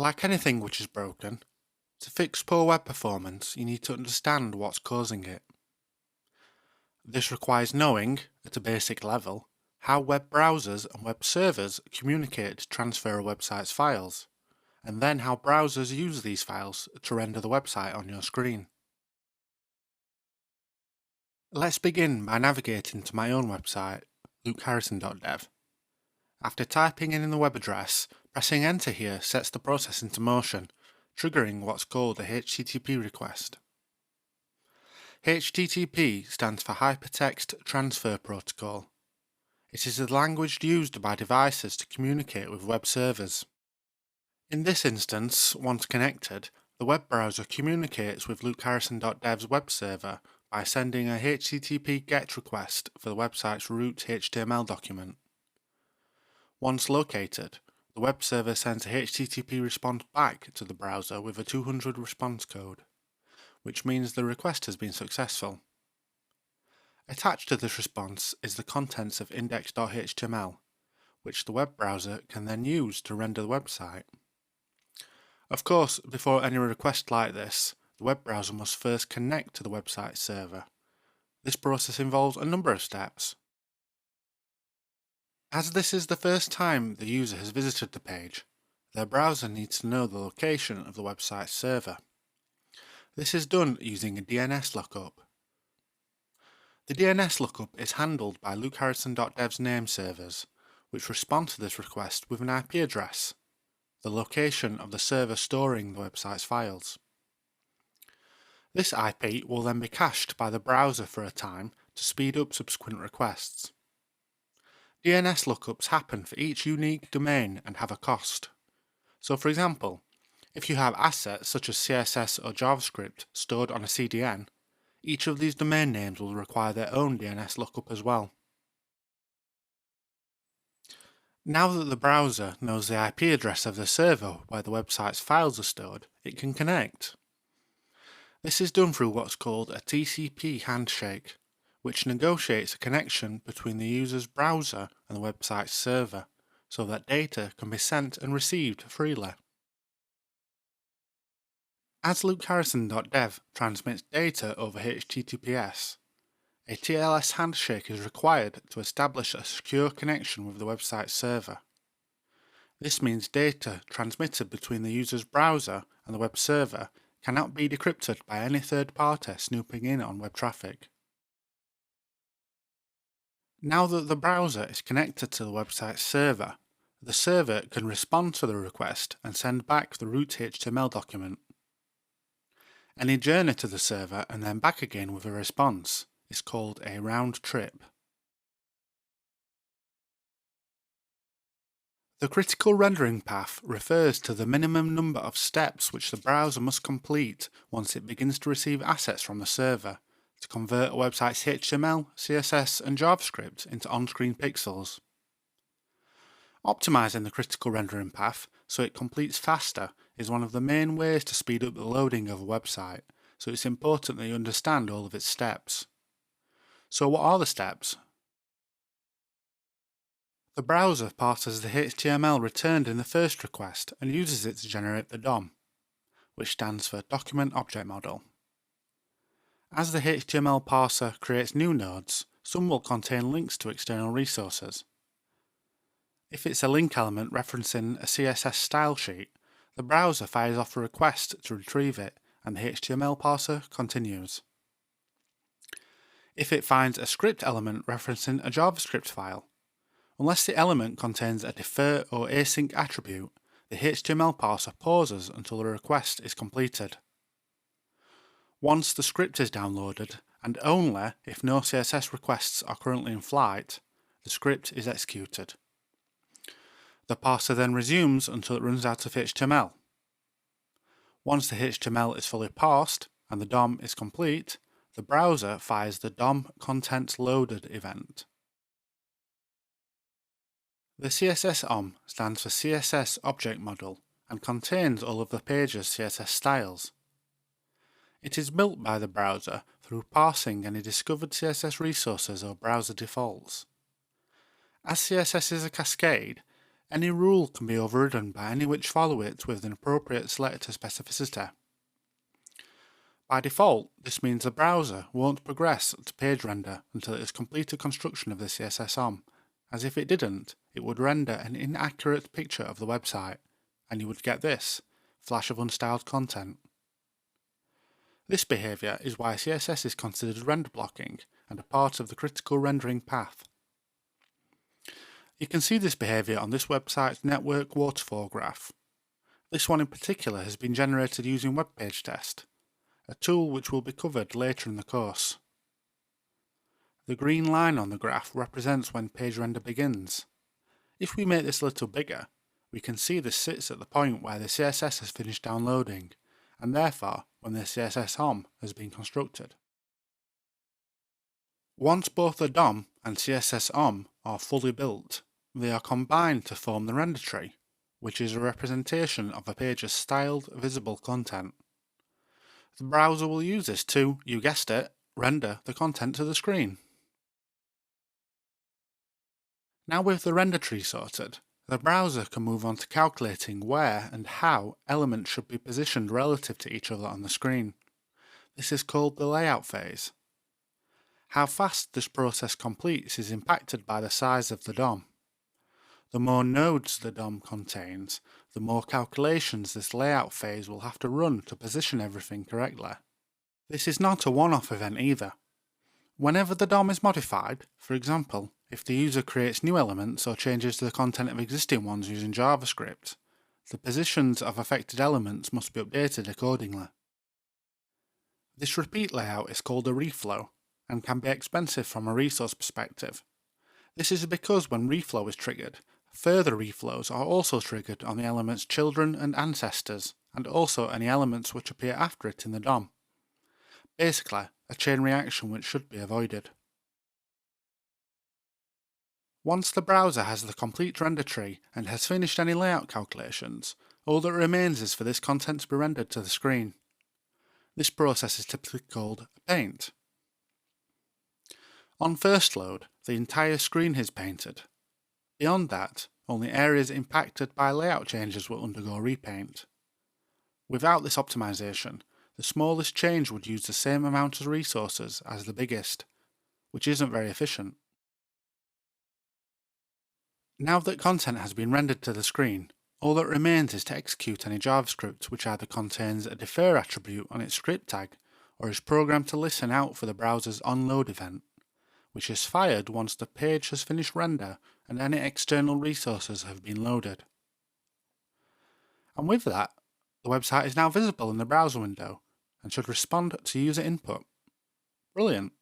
Like anything which is broken, to fix poor web performance, you need to understand what's causing it. This requires knowing, at a basic level, how web browsers and web servers communicate to transfer a website's files, and then how browsers use these files to render the website on your screen. Let's begin by navigating to my own website, lukeharrison.dev. After typing in the web address, pressing enter here sets the process into motion, triggering what's called a HTTP request. HTTP stands for Hypertext Transfer Protocol. It is the language used by devices to communicate with web servers. In this instance, once connected, the web browser communicates with lukeharrison.dev's web server by sending a HTTP GET request for the website's root HTML document. Once located, the web server sends a HTTP response back to the browser with a 200 response code, which means the request has been successful. Attached to this response is the contents of index.html, which the web browser can then use to render the website. Of course, before any request like this, the web browser must first connect to the website server. This process involves a number of steps. As this is the first time the user has visited the page, their browser needs to know the location of the website server. This is done using a DNS lookup. The DNS lookup is handled by lukeharrison.dev's name servers, which respond to this request with an IP address, the location of the server storing the website's files. This IP will then be cached by the browser for a time to speed up subsequent requests. DNS lookups happen for each unique domain and have a cost. So for example, if you have assets such as CSS or JavaScript stored on a CDN, each of these domain names will require their own DNS lookup as well. Now that the browser knows the IP address of the server where the website's files are stored, it can connect. This is done through what's called a TCP handshake, which negotiates a connection between the user's browser and the website's server, so that data can be sent and received freely. As lukeharrison.dev transmits data over HTTPS, a TLS handshake is required to establish a secure connection with the website server. This means data transmitted between the user's browser and the web server cannot be decrypted by any third party snooping in on web traffic. Now that the browser is connected to the website server, the server can respond to the request and send back the root HTML document. Any journey to the server and then back again with a response is called a round trip. The critical rendering path refers to the minimum number of steps which the browser must complete once it begins to receive assets from the server to convert a website's HTML, CSS and JavaScript into on-screen pixels. Optimizing the critical rendering path so it completes faster is one of the main ways to speed up the loading of a website, so it's important that you understand all of its steps. So what are the steps? The browser parses the HTML returned in the first request and uses it to generate the DOM, which stands for Document Object Model. As the HTML parser creates new nodes, some will contain links to external resources. If it's a link element referencing a CSS style sheet, the browser fires off a request to retrieve it and the HTML parser continues. If it finds a script element referencing a JavaScript file, unless the element contains a defer or async attribute, the HTML parser pauses until the request is completed. Once the script is downloaded, and only if no CSS requests are currently in flight, the script is executed. The parser then resumes until it runs out of HTML. Once the HTML is fully parsed and the DOM is complete, the browser fires the DOM contents loaded event. The CSS OM stands for CSS Object Model and contains all of the page's CSS styles. It is built by the browser through parsing any discovered CSS resources or browser defaults. As CSS is a cascade, Any rule can be overridden by any which follow it with an appropriate selector specificity. By default, this means the browser won't progress to page render until it has completed construction of the CSS OM, as if it didn't, it would render an inaccurate picture of the website, and you would get this flash of unstyled content. This behaviour is why CSS is considered render blocking and a part of the critical rendering path. You can see this behaviour on this website's network waterfall graph. This one in particular has been generated using WebPageTest, a tool which will be covered later in the course. The green line on the graph represents when page render begins. If we make this a little bigger, we can see this sits at the point where the CSS has finished downloading, and therefore when the CSS OM has been constructed. Once both the DOM and CSS OM are fully built, they are combined to form the render tree, which is a representation of a page's styled, visible content. The browser will use this to, you guessed it, render the content to the screen. Now with the render tree sorted, the browser can move on to calculating where and how elements should be positioned relative to each other on the screen. This is called the layout phase. How fast this process completes is impacted by the size of the DOM. The more nodes the DOM contains, the more calculations this layout phase will have to run to position everything correctly. This is not a one-off event either. Whenever the DOM is modified, for example, if the user creates new elements or changes the content of existing ones using JavaScript, the positions of affected elements must be updated accordingly. This repeat layout is called a reflow, and can be expensive from a resource perspective. This is because when reflow is triggered, further reflows are also triggered on the element's children and ancestors, and also any elements which appear after it in the DOM. Basically, a chain reaction which should be avoided. Once the browser has the complete render tree and has finished any layout calculations, all that remains is for this content to be rendered to the screen. This process is typically called a paint. On first load, the entire screen is painted. Beyond that, only areas impacted by layout changes will undergo repaint. Without this optimization, the smallest change would use the same amount of resources as the biggest, which isn't very efficient. Now that content has been rendered to the screen, all that remains is to execute any JavaScript which either contains a defer attribute on its script tag or is programmed to listen out for the browser's onload event, which is fired once the page has finished render and any external resources have been loaded. And with that, the website is now visible in the browser window and should respond to user input. Brilliant!